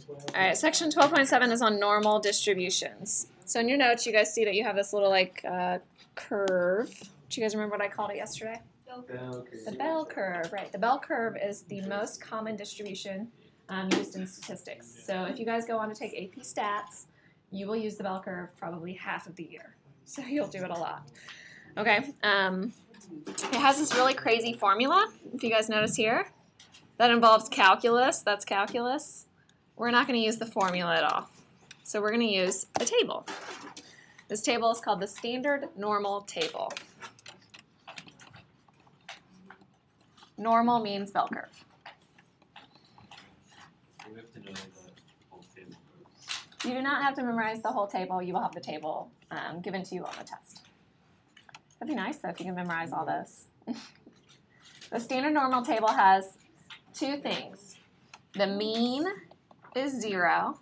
All right, section 12.7 is on normal distributions. So in your notes, you guys see that you have this little like curve. Do you guys remember what I called it yesterday? The bell curve, right. The bell curve is the most common distribution used in statistics. So if you guys go on to take AP Stats, you will use the bell curve probably half of the year. So you'll do it a lot. Okay. It has this really crazy formula, if you guys notice here, that involves calculus. That's calculus. We're not going to use the formula at all. So we're going to use a table. This table is called the standard normal table. Normal means bell curve. We have to know the whole table. You do not have to memorize the whole table. You will have the table given to you on the test. That'd be nice, though, if you can memorize all this. The standard normal table has two things. The mean is 0,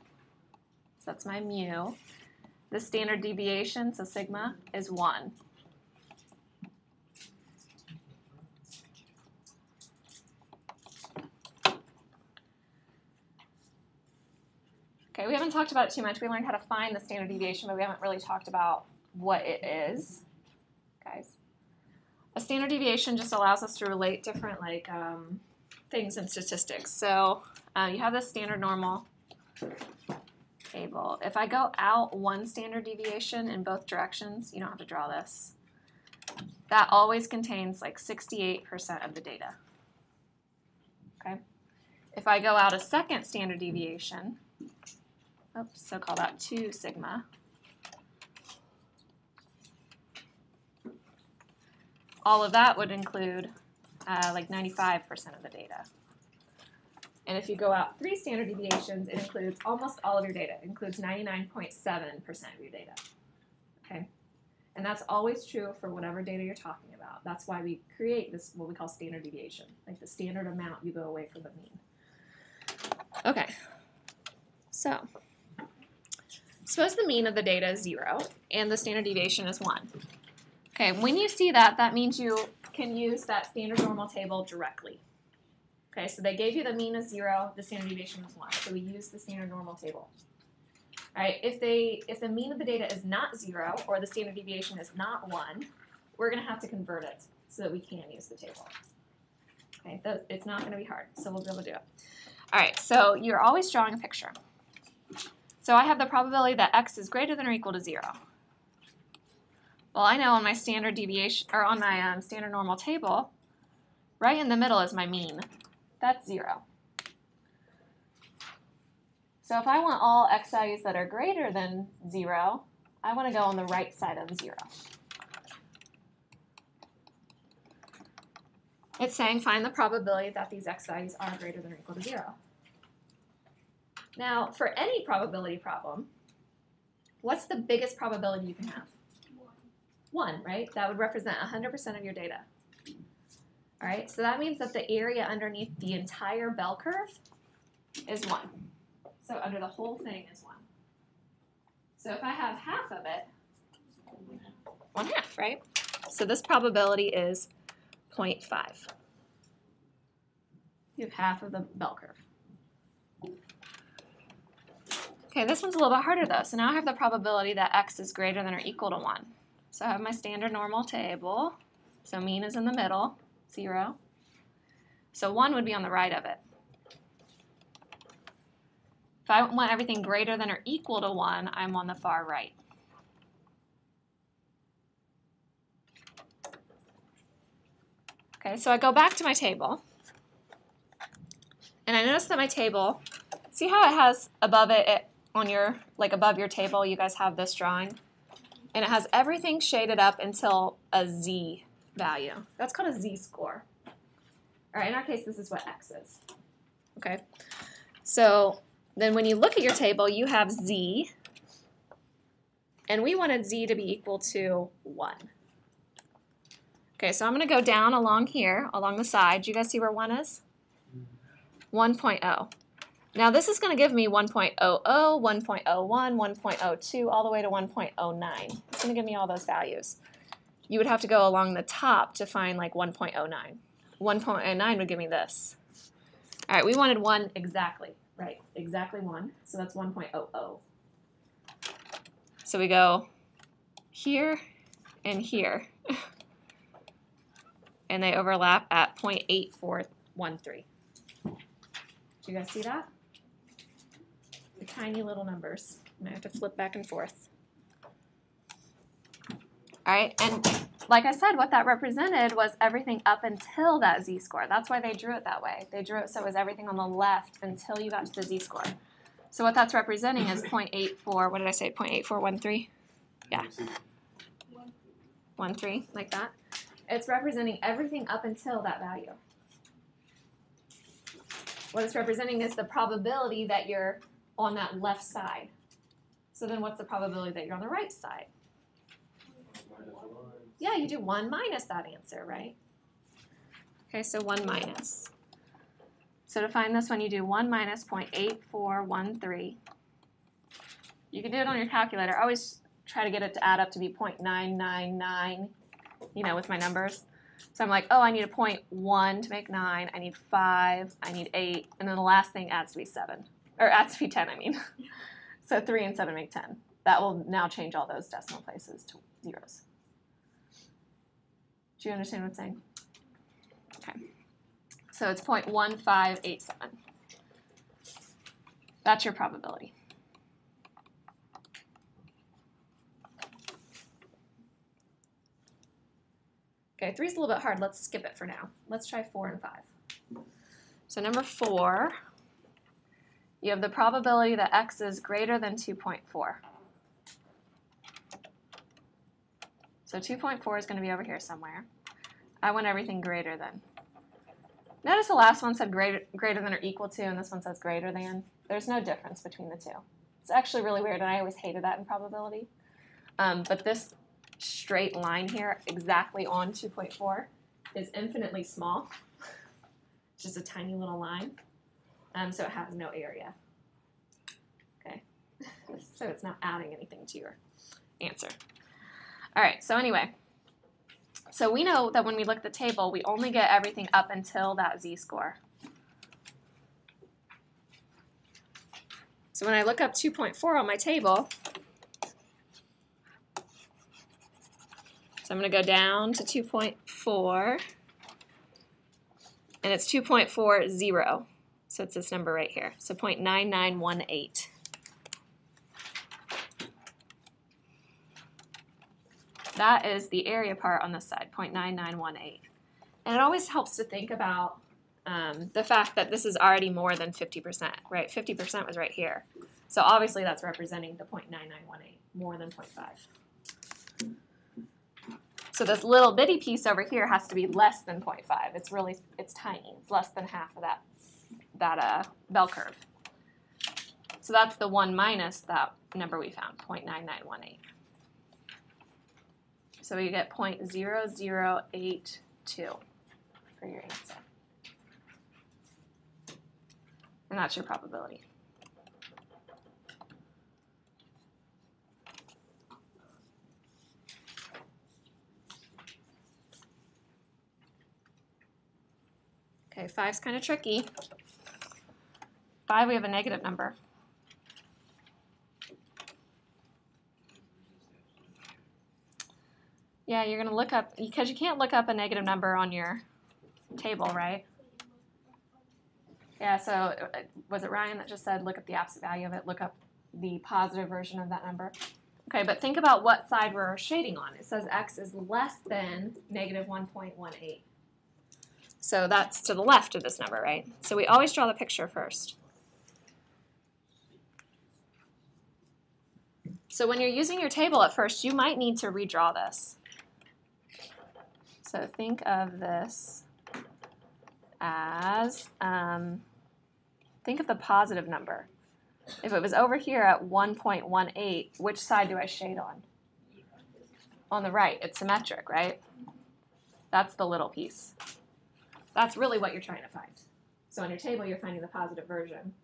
so that's my mu. The standard deviation, so sigma, is 1. Okay, we haven't talked about it too much. We learned how to find the standard deviation, but we haven't really talked about what it is. Guys, a standard deviation just allows us to relate different things in statistics. So you have this standard normal table. If I go out one standard deviation in both directions, you don't have to draw this. That always contains like 68% of the data. Okay. If I go out a second standard deviation, so call that 2 sigma. All of that would include like 95% of the data. And if you go out 3 standard deviations, it includes almost all of your data. It includes 99.7% of your data. Okay? And that's always true for whatever data you're talking about. That's why we create this, what we call standard deviation, like the standard amount you go away from the mean. Okay. So suppose the mean of the data is 0 and the standard deviation is 1. Okay, when you see that, that means you can use that standard normal table directly. Okay, so they gave you the mean is 0, the standard deviation is 1. So we use the standard normal table. All right, if the mean of the data is not 0 or the standard deviation is not 1, we're going to have to convert it so that we can use the table. Okay, it's not going to be hard, so we'll be able to do it. All right, so you're always drawing a picture. So I have the probability that x is greater than or equal to 0. Well, I know on my standard deviation, or on my standard normal table, right in the middle is my mean. That's 0. So if I want all x values that are greater than 0, I want to go on the right side of 0. It's saying find the probability that these x values are greater than or equal to 0. Now, for any probability problem, what's the biggest probability you can have? 1, right? That would represent 100% of your data. All right, so that means that the area underneath the entire bell curve is 1. So under the whole thing is 1. So if I have half of it, 1/2, right? So this probability is 0.5. You have half of the bell curve. Okay, this one's a little bit harder though. So now I have the probability that x is greater than or equal to 1. So I have my standard normal table. So mean is in the middle, 0. So 1 would be on the right of it. If I want everything greater than or equal to 1, I'm on the far right. Okay, so I go back to my table. And I notice that my table, see how it has above it on your, like above your table, you guys have this drawing? And it has everything shaded up until a z value. That's called a z-score. All right, in our case, this is what x is. Okay, so then when you look at your table, you have z, and we wanted z to be equal to 1. Okay, so I'm going to go down along here, along the side. Do you guys see where 1 is? 1.0. Now this is going to give me 1.00, 1.01, 1.02, all the way to 1.09. It's going to give me all those values. You would have to go along the top to find like 1.09. 1.09 would give me this. All right, we wanted 1 exactly. Right, exactly 1. So that's 1.00. So we go here and here. And they overlap at 0.8413. Do you guys see that? The tiny little numbers. I have to flip back and forth. All right, and like I said, what that represented was everything up until that z-score. That's why they drew it that way. They drew it so it was everything on the left until you got to the z-score. So what that's representing is 0.84, what did I say, 0.8413? Yeah. 13, like that. It's representing everything up until that value. What it's representing is the probability that you're on that left side. So then what's the probability that you're on the right side? Yeah, you do 1 minus that answer, right? Okay, so 1 minus. So to find this one, you do 1 minus 0.8413. You can do it on your calculator. I always try to get it to add up to be 0.999, with my numbers. So I'm like, oh, I need a 0.1 to make 9. I need 5. I need 8. And then the last thing adds to be 7. Or adds to be 10, I mean. So 3 and 7 make 10. That will now change all those decimal places to zeros. Do you understand what I'm saying? Okay. So it's 0.1587. That's your probability. Okay, 3 is a little bit hard. Let's skip it for now. Let's try 4 and 5. So number 4, you have the probability that x is greater than 2.4. So 2.4 is going to be over here somewhere. I want everything greater than. Notice the last one said greater than or equal to, and this one says greater than. There's no difference between the two. It's actually really weird, and I always hated that in probability. But this straight line here, exactly on 2.4, is infinitely small. It's just a tiny little line. So it has no area. Okay, so it's not adding anything to your answer. All right, so anyway, so we know that when we look at the table, we only get everything up until that z-score. So when I look up 2.4 on my table, so I'm going to go down to 2.4, and it's 2.40. So it's this number right here, so 0.9918. That is the area part on this side, 0.9918. And it always helps to think about the fact that this is already more than 50%, right? 50% was right here. So obviously that's representing the 0.9918, more than 0.5. So this little bitty piece over here has to be less than 0.5. It's tiny. It's less than half of that bell curve. So that's the 1 minus that number we found, 0.9918. So we get 0.0082 for your answer. And that's your probability. Okay, 5's kind of tricky. 5, we have a negative number. Yeah, you're going to look up, because you can't look up a negative number on your table, right? Yeah, so was it Ryan that just said look up the absolute value of it, look up the positive version of that number? Okay, but think about what side we're shading on. It says x is less than negative 1.18. So that's to the left of this number, right? So we always draw the picture first. So when you're using your table at first, you might need to redraw this. So think of this as, think of the positive number. If it was over here at 1.18, which side do I shade on? On the right. It's symmetric, right? That's the little piece. That's really what you're trying to find. So on your table, you're finding the positive version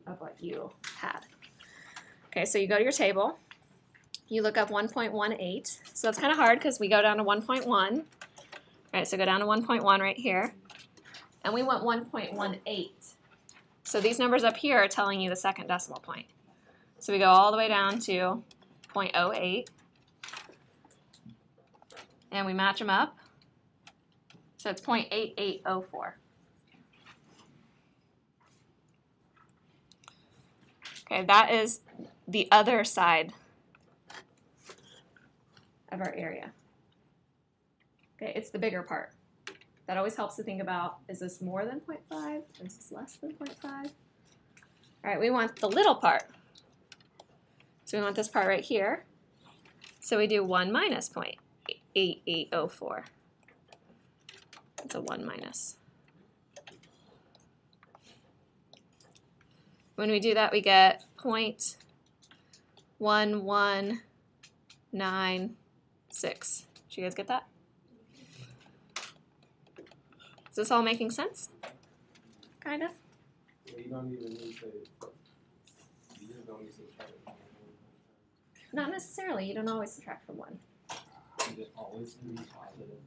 of what you had. Okay, so you go to your table. You look up 1.18. So that's kind of hard because we go down to 1.1. All right, so go down to 1.1 right here. And we want 1.18. So these numbers up here are telling you the second decimal point. So we go all the way down to 0.08, and we match them up. So it's 0.8804. Okay, that is the other side of our area. Okay, it's the bigger part. That always helps to think about, is this more than 0.5? Is this less than 0.5? All right, we want the little part. So we want this part right here. So we do 1 minus 0.8804. It's a 1 minus. When we do that, we get 0.1196. Did you guys get that? Is this all making sense? Kind of? You don't even need to, you just don't need to subtract it. Not necessarily. You don't always subtract from 1. You just always be positive.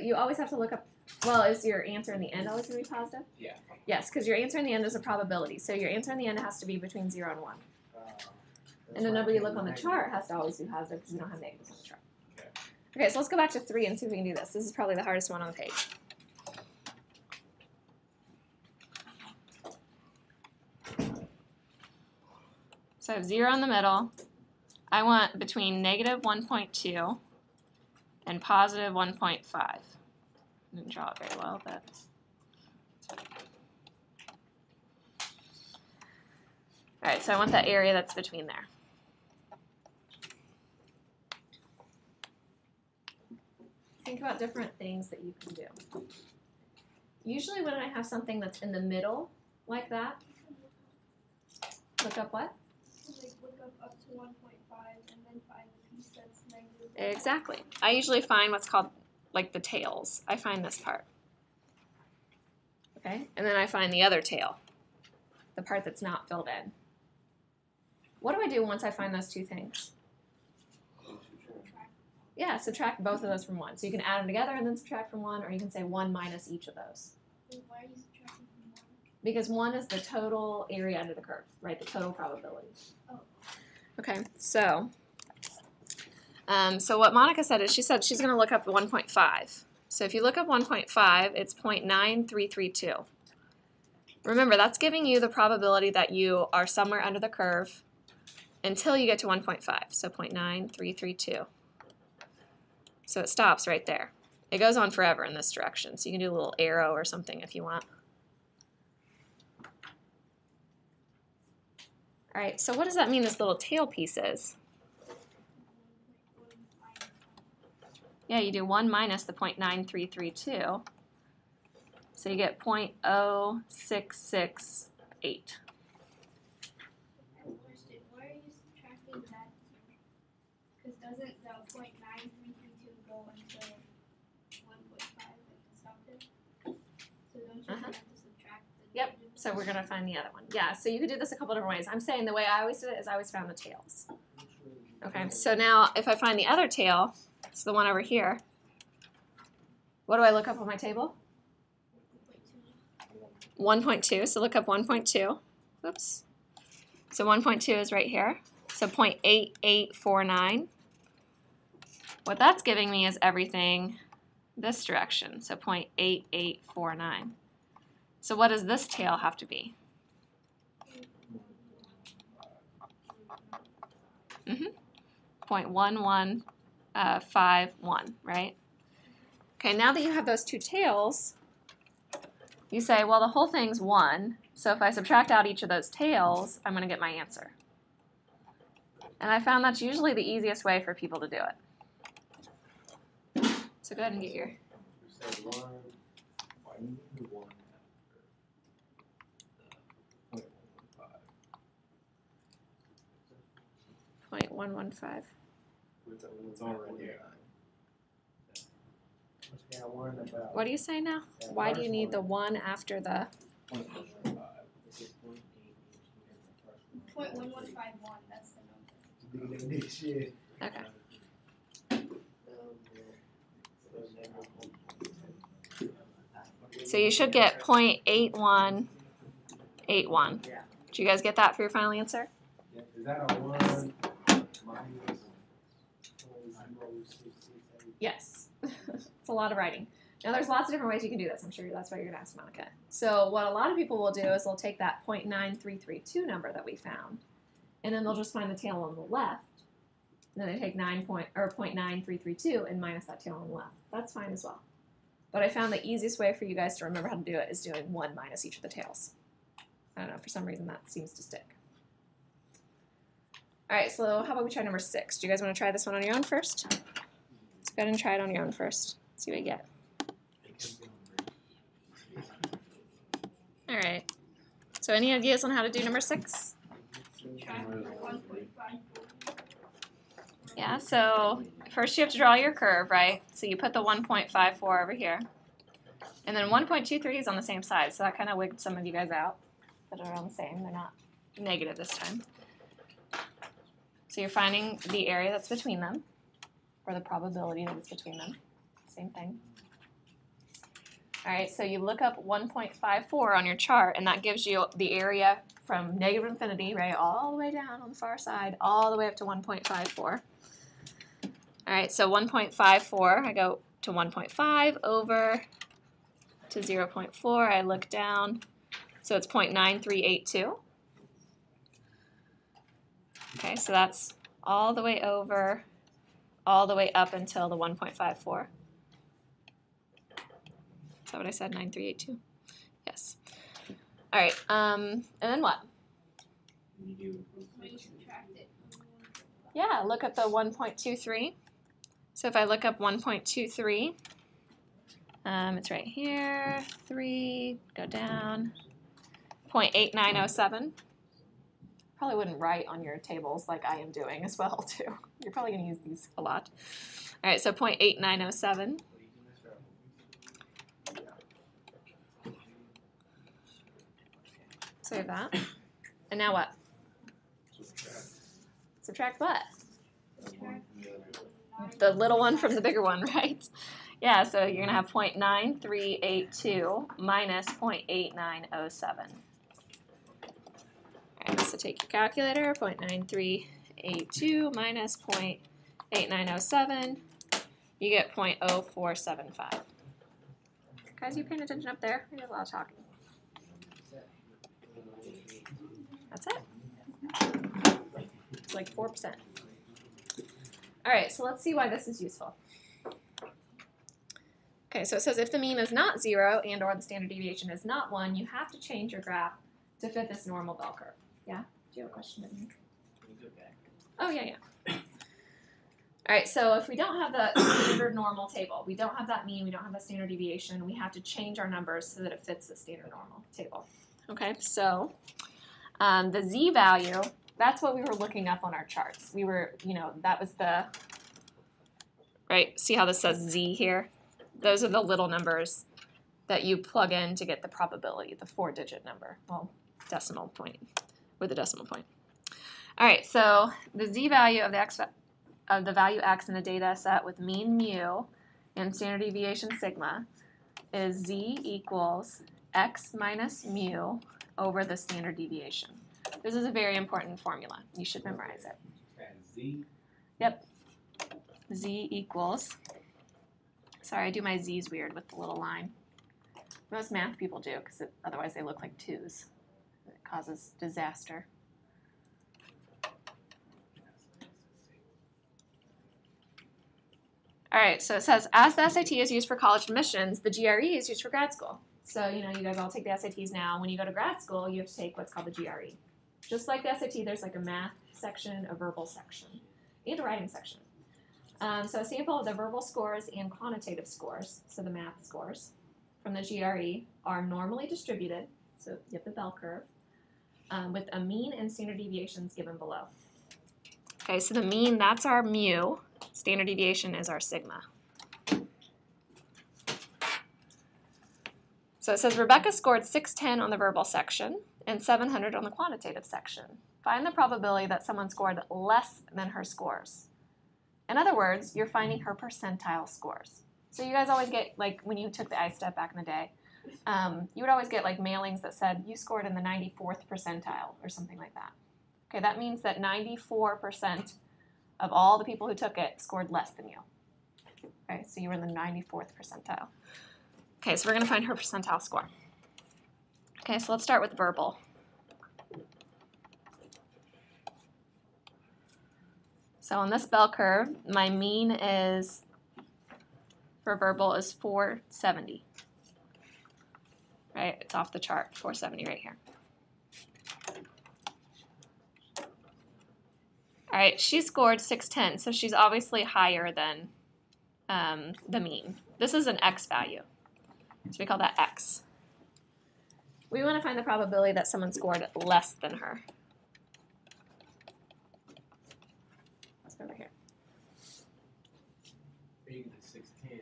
You always have to look up, well, is your answer in the end always going to be positive? Yeah. Yes, because your answer in the end is a probability. So your answer in the end has to be between 0 and 1. And the number you look on the chart has to always be positive because you don't have negatives on the chart. Okay, so let's go back to 3 and see if we can do this. This is probably the hardest one on the page. So I have 0 in the middle. I want between negative 1.2 and positive 1.5. I didn't draw it very well, but. All right, so I want that area that's between there. Think about different things that you can do. Usually when I have something that's in the middle, like that, look up what? Like look up to 1.5 and then find the piece that's negative. Exactly. I usually find what's called like the tails. I find this part. Okay, and then I find the other tail, the part that's not filled in. What do I do once I find those two things? Yeah, subtract both of those from 1. So you can add them together and then subtract from 1, or you can say 1 minus each of those. Why are you subtracting from 1? Because 1 is the total area under the curve, right? The total probability. Oh. Okay, so what Monica said is she said she's going to look up 1.5. So if you look up 1.5, it's 0.9332. Remember, that's giving you the probability that you are somewhere under the curve until you get to 1.5, so 0.9332. So it stops right there. It goes on forever in this direction, so you can do a little arrow or something if you want. All right, so what does that mean this little tail piece is? Yeah, you do 1 minus the 0.9332, so you get 0.0668. Why are you subtracting that? Because doesn't the 0.9332 go until 1.5 and stop there? So don't you have to subtract the Yep, negative? so we're going to find the other one. Yeah, so you could do this a couple different ways. I'm saying the way I always did it is I always found the tails. Okay, so now if I find the other tail, it's the one over here, what do I look up on my table? 1.2, so look up 1.2. Oops. So 1.2 is right here, so 0.8849. What that's giving me is everything this direction, so 0.8849. So what does this tail have to be? 0.1151, right? Okay, now that you have those two tails, you say, well, the whole thing's 1, so if I subtract out each of those tails, I'm going to get my answer. And I found that's usually the easiest way for people to do it. So go ahead and get your... You said 1, why do you need the 1 after the 0.15? 0.115. It's already there. What do you say now? Why do you need the 1 after the... 0.1151, that's the number. Okay. So you should get 0.81 81. Yeah. Did you guys get that for your final answer? Yeah, is that a 1 minus 0.0668? Yes. It's a lot of writing. Now, there's lots of different ways you can do this. I'm sure that's why you're going to ask Monica. So what a lot of people will do is they'll take that 0.9332 number that we found, and then they'll just find the tail on the left. And then they take 0.9332 and minus that tail on the left. That's fine as well. But I found the easiest way for you guys to remember how to do it is doing 1 minus each of the tails. I don't know, for some reason that seems to stick. All right, so how about we try number 6? Do you guys want to try this one on your own first? Let's go ahead and try it on your own first. See what you get. All right. So any ideas on how to do number 6? Subtract 1.54. Yeah, so first you have to draw your curve, right? So you put the 1.54 over here. And then 1.23 is on the same side, so that kind of wigged some of you guys out that are on the same. They're not negative this time. So you're finding the area that's between them, or the probability that it's between them. Same thing. All right, so you look up 1.54 on your chart, and that gives you the area from negative infinity, right, all the way down on the far side, all the way up to 1.54. All right, so 1.54, I go to 1.5 over to 0.4, I look down, so it's 0.9382. Okay, so that's all the way over, all the way up until the 1.54. Is that what I said, 9382? Yes. All right, and then what? When you subtract it. Yeah, look up the 1.23. So if I look up 1.23, it's right here, 3, go down, 0.8907. Probably wouldn't write on your tables like I am doing as well, too. You're probably going to use these a lot. All right, so 0.8907. Save that. And now what? Subtract what? The little one from the bigger one, right? Yeah, so you're going to have 0.9382 minus 0.8907. All right, so take your calculator, 0.9382 minus 0.8907. You get 0.0475. Guys, you paying attention up there? We did a lot of talking. That's it. It's like 4%. All right, so let's see why this is useful. Okay, so it says if the mean is not 0 and or the standard deviation is not 1, you have to change your graph to fit this normal bell curve. Yeah? Do you have a question? Oh, yeah. All right, so if we don't have the standard normal table, we don't have that mean, we don't have the standard deviation, we have to change our numbers so that it fits the standard normal table. Okay, so the z value, that's what we were looking up on our charts. We were, that was the, right, see how this says z here? Those are the little numbers that you plug in to get the probability, the 4-digit number. Well, decimal point, with a decimal point. All right, so the z value of the value x in the data set with mean mu and standard deviation sigma is z equals x minus mu over the standard deviation. This is a very important formula. You should memorize it. Z? Yep. Z equals, sorry, I do my z's weird with the little line. Most math people do, because otherwise they look like 2's. It causes disaster. All right, so it says, as the SAT is used for college admissions, the GRE is used for grad school. So, you guys all take the SATs now. When you go to grad school, you have to take what's called the GRE. Just like the SAT, there's like a math section, a verbal section, and a writing section. So a sample of the verbal scores and quantitative scores, so the math scores, from the GRE are normally distributed, so you have the bell curve, with a mean and standard deviations given below. Okay, so the mean, that's our mu. Standard deviation is our sigma. So it says Rebecca scored 610 on the verbal section and 700 on the quantitative section. Find the probability that someone scored less than her scores. In other words, you're finding her percentile scores. So you guys always get, like when you took the I-STEP back in the day, you would always get like mailings that said you scored in the 94th percentile or something like that. Okay, that means that 94% of all the people who took it scored less than you. Okay, so you were in the 94th percentile. Okay, so we're going to find her percentile score. Okay, so let's start with verbal. So on this bell curve, my mean is, for verbal, is 470. Right, it's off the chart, 470 right here. All right, she scored 610, so she's obviously higher than the mean. This is an x value, so we call that x. We want to find the probability that someone scored less than her. Let's go over here. Maybe the 610.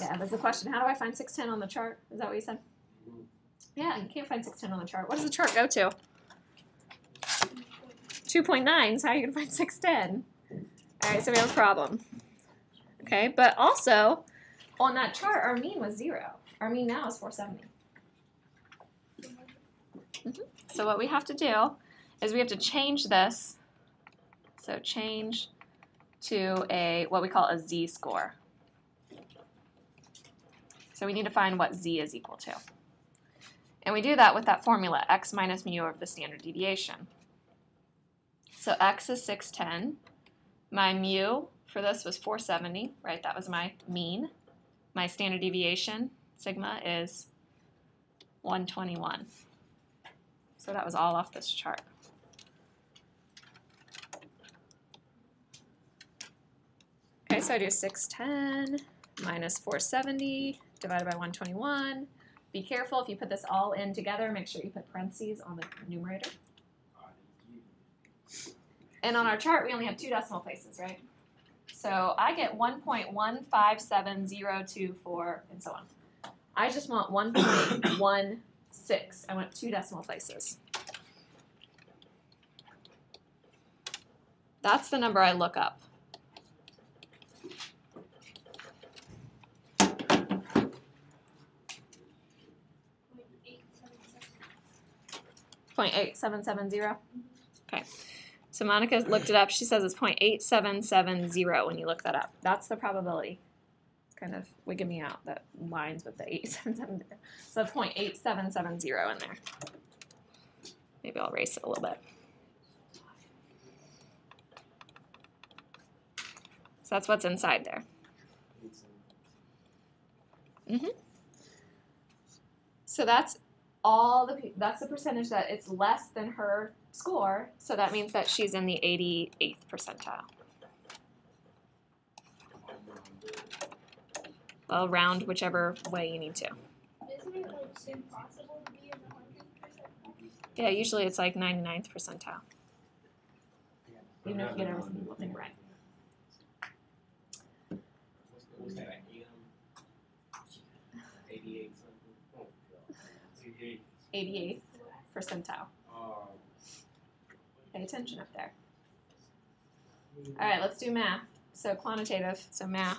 Yeah, there's a question. How do I find 610 on the chart? Is that what you said? Mm-hmm. Yeah, you can't find 610 on the chart. What does the chart go to? 2.9, so how are you going to find 610? All right, so we have a problem. Okay, but also, on that chart, our mean was 0. Our mean now is 470. So what we have to do is we have to change this. So change to a what we call a z-score. So we need to find what z is equal to. And we do that with that formula, x minus mu over the standard deviation. So x is 610. My mu for this was 470, right? That was my mean. My standard deviation, sigma, is 121. So that was all off this chart. Okay, so I do 610 minus 470 divided by 121. Be careful if you put this all in together, make sure you put parentheses on the numerator. And on our chart, we only have 2 decimal places, right? So I get 1.157024 and so on. I just want 1.16. I want 2 decimal places. That's the number I look up. .8770. Okay. So Monica looked it up. She says it's 0.8770 when you look that up. That's the probability. It's kind of wigging me out. That lines with the 8770. So 0.8770 in there. Maybe I'll erase it a little bit. So that's what's inside there. So that's that's the percentage that it's less than her score. So that means that she's in the 88th percentile. Well, round whichever way you need to. Isn't it like impossible to be in the 100%? Yeah, usually it's like 99th percentile. Even if you get every single thing right. What's that, 88 something? Oh, God. 88th percentile. Pay attention up there. All right, let's do math. So quantitative, so math.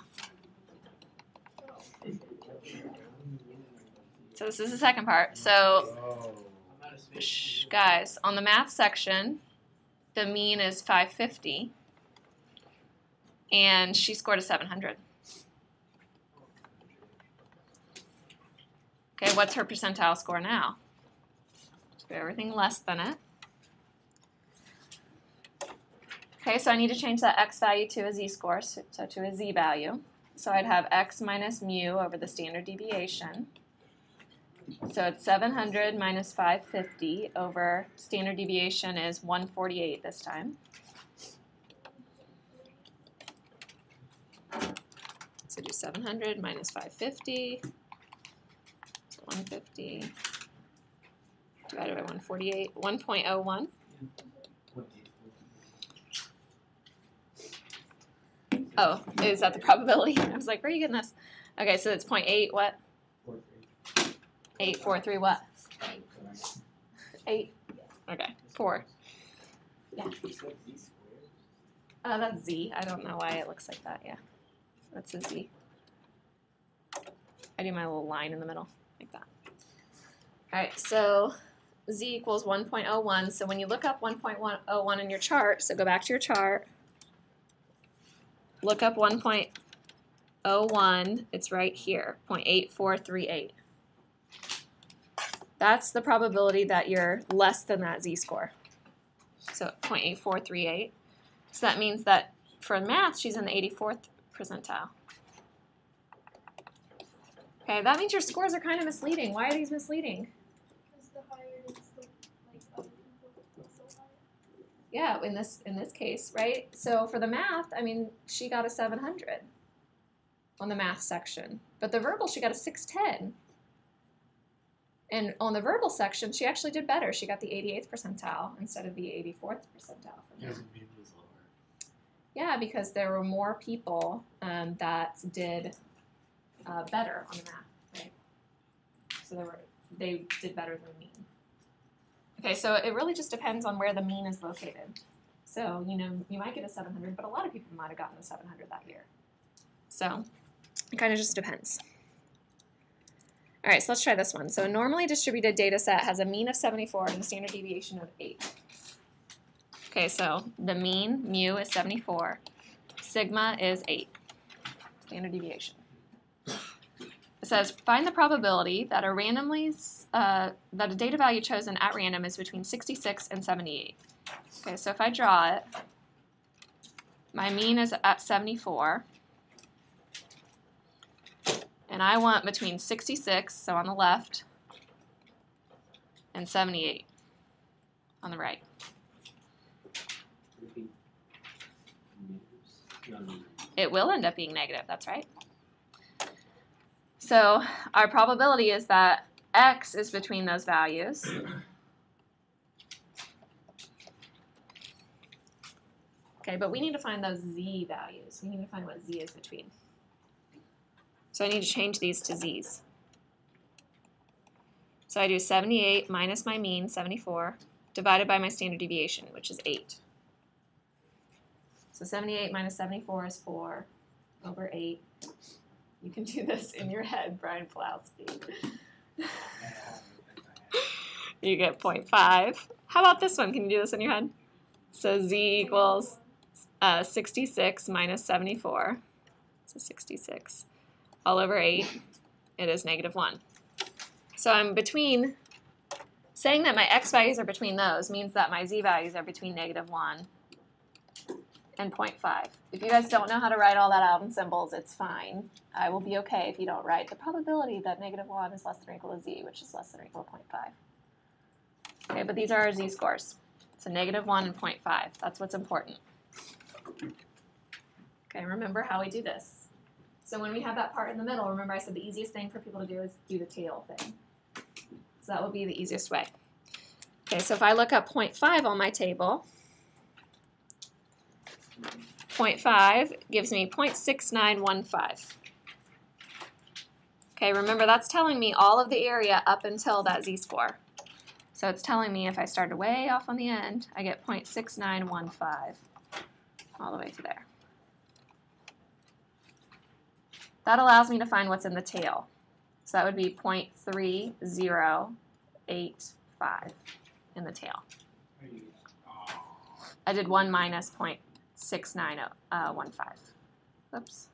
So this is the second part. So guys, on the math section, the mean is 550, and she scored a 700. Okay, what's her percentile score now? Just do everything less than it. Okay, so I need to change that x value to a z-score, so to a z value. So I'd have x minus mu over the standard deviation. So it's 700 minus 550 over standard deviation is 148 this time. So do 700 minus 550, so 150 divided by 148, 1.01. Oh, is that the probability? I was like, where are you getting this? Okay, so it's 0.8 what? 843 what? 8? Okay, 4. Yeah. That's Z. I don't know why it looks like that, yeah. That's a Z. I do my little line in the middle, like that. All right, so z equals 1.01. So when you look up 1.101 in your chart, so go back to your chart, look up 1.01, it's right here, 0.8438. That's the probability that you're less than that z-score. So 0.8438. So that means that for math, she's in the 84th percentile. Okay, that means your scores are kind of misleading. Why are these misleading? Because the higher it is, the other people so high. Yeah, in this case, right? So for the math, I mean, she got a 700 on the math section, but the verbal she got a 610. And on the verbal section, she actually did better. She got the 88th percentile instead of the 84th percentile. Because the mean was lower. Yeah, because there were more people that did better on the math, right? So they did better than the mean. Okay, so it really just depends on where the mean is located. So, you know, you might get a 700, but a lot of people might have gotten a 700 that year. So it kind of just depends. All right, so let's try this one. So a normally distributed data set has a mean of 74 and a standard deviation of 8. Okay, so the mean, mu, is 74. Sigma is 8. Standard deviation. It says, find the probability that that a data value chosen at random is between 66 and 78. Okay, so if I draw it, my mean is at 74. And I want between 66, so on the left, and 78 on the right. It will end up being negative, that's right. So our probability is that x is between those values. Okay, but we need to find those z values. We need to find what z is between. So I need to change these to z's. So I do 78 minus my mean, 74, divided by my standard deviation, which is 8. So 78 minus 74 is 4 over 8. You can do this in your head, Brian Pulowski. You get 0.5. How about this one? Can you do this in your head? So z equals 66 minus 74. So 66 all over 8. It is negative 1. So I'm between, saying that my x values are between those means that my z values are between negative 1 and 0.5. If you guys don't know how to write all that out in symbols, it's fine. I will be okay if you don't write the probability that negative 1 is less than or equal to z, which is less than or equal to 0.5. Okay, but these are our z-scores. So negative 1 and 0.5. That's what's important. Okay, remember how we do this. So when we have that part in the middle, remember I said the easiest thing for people to do is do the tail thing. So that would be the easiest way. Okay, so if I look up 0.5 on my table, 0.5 gives me 0.6915. Okay, remember that's telling me all of the area up until that z-score. So it's telling me if I started way off on the end, I get 0.6915 all the way to there. That allows me to find what's in the tail. So that would be 0.3085 in the tail. I did 1 minus 0.6915. Oops.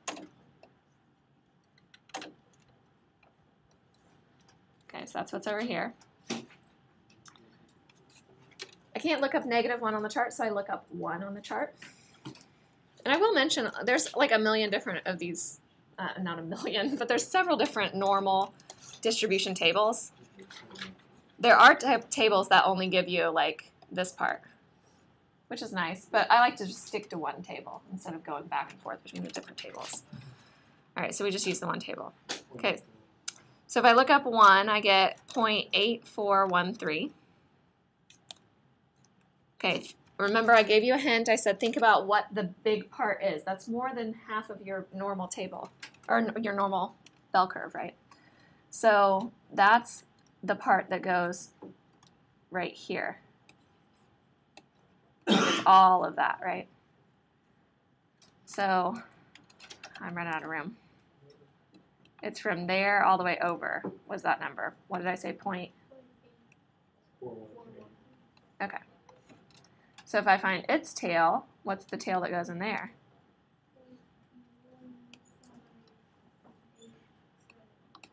Okay, so that's what's over here. I can't look up negative 1 on the chart, so I look up 1 on the chart. And I will mention, there's like a million different of these, not a million, but there's several different normal distribution tables. There are tables that only give you like this part, which is nice, but I like to just stick to one table instead of going back and forth between the different tables. All right, so we just use the one table. Okay, so if I look up 1, I get 0.8413. Okay, remember I gave you a hint. I said think about what the big part is. That's more than half of your normal table, or your normal bell curve, right? So that's the part that goes right here. It's all of that, right? So I'm running out of room. It's from there all the way over. What's that number? What did I say? Point. 413. Okay. So if I find its tail, what's the tail that goes in there?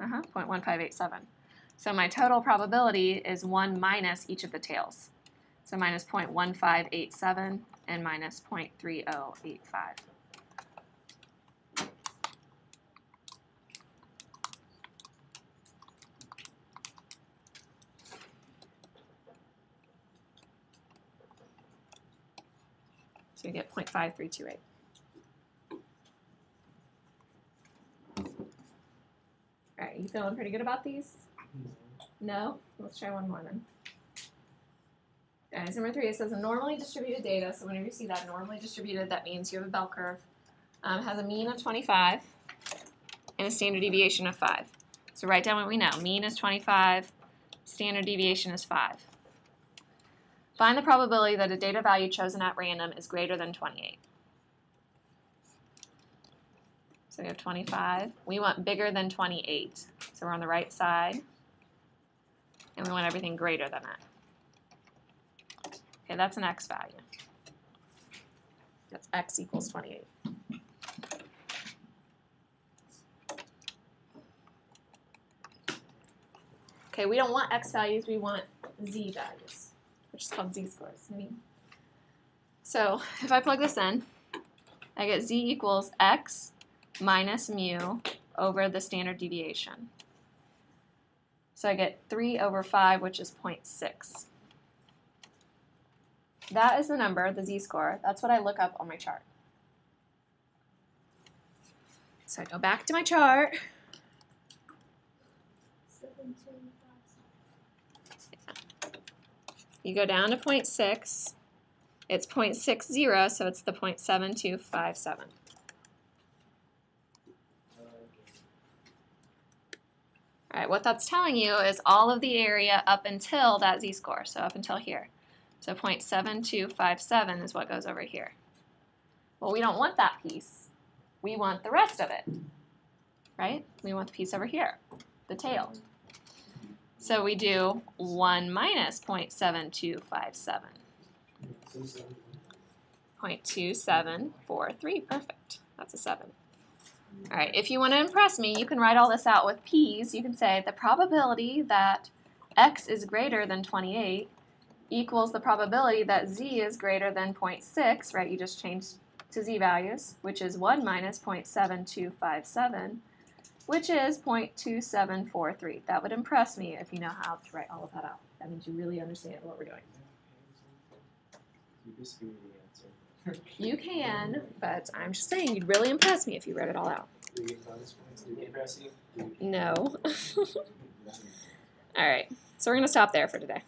Uh-huh, 0.1587. So my total probability is 1 minus each of the tails. So minus 0.1587 and minus 0.3085. So you get 0.5328. All right, you feeling pretty good about these? No? Let's try one more then. Guys, number 3, it says a normally distributed data. So whenever you see that normally distributed, that means you have a bell curve. Has a mean of 25 and a standard deviation of 5. So write down what we know. Mean is 25, standard deviation is 5. Find the probability that a data value chosen at random is greater than 28. So we have 25. We want bigger than 28. So we're on the right side. And we want everything greater than that. Okay, that's an x value. That's x equals 28. Okay, we don't want x values, we want z values, which is called z-scores. So if I plug this in, I get z equals x minus mu over the standard deviation. So I get 3 over 5, which is 0.6. That is the number, the z-score. That's what I look up on my chart. So I go back to my chart. 7.257. You go down to 0.6. It's 0.60, so it's the 0.7257. All right, what that's telling you is all of the area up until that z-score, so up until here. So 0.7257 is what goes over here. Well, we don't want that piece. We want the rest of it, right? We want the piece over here, the tail. So we do 1 minus 0.7257. 0.2743, perfect. That's a 7. All right, if you want to impress me, you can write all this out with p's. You can say the probability that x is greater than 28 equals the probability that z is greater than 0.6, right? You just changed to z values, which is 1 minus 0.7257, which is 0.2743. That would impress me if you know how to write all of that out. That means you really understand what we're doing. You just give me the answer. You can, but I'm just saying you'd really impress me if you wrote it all out. Do you get bonus points? Do you impress you? No. All right, so we're going to stop there for today.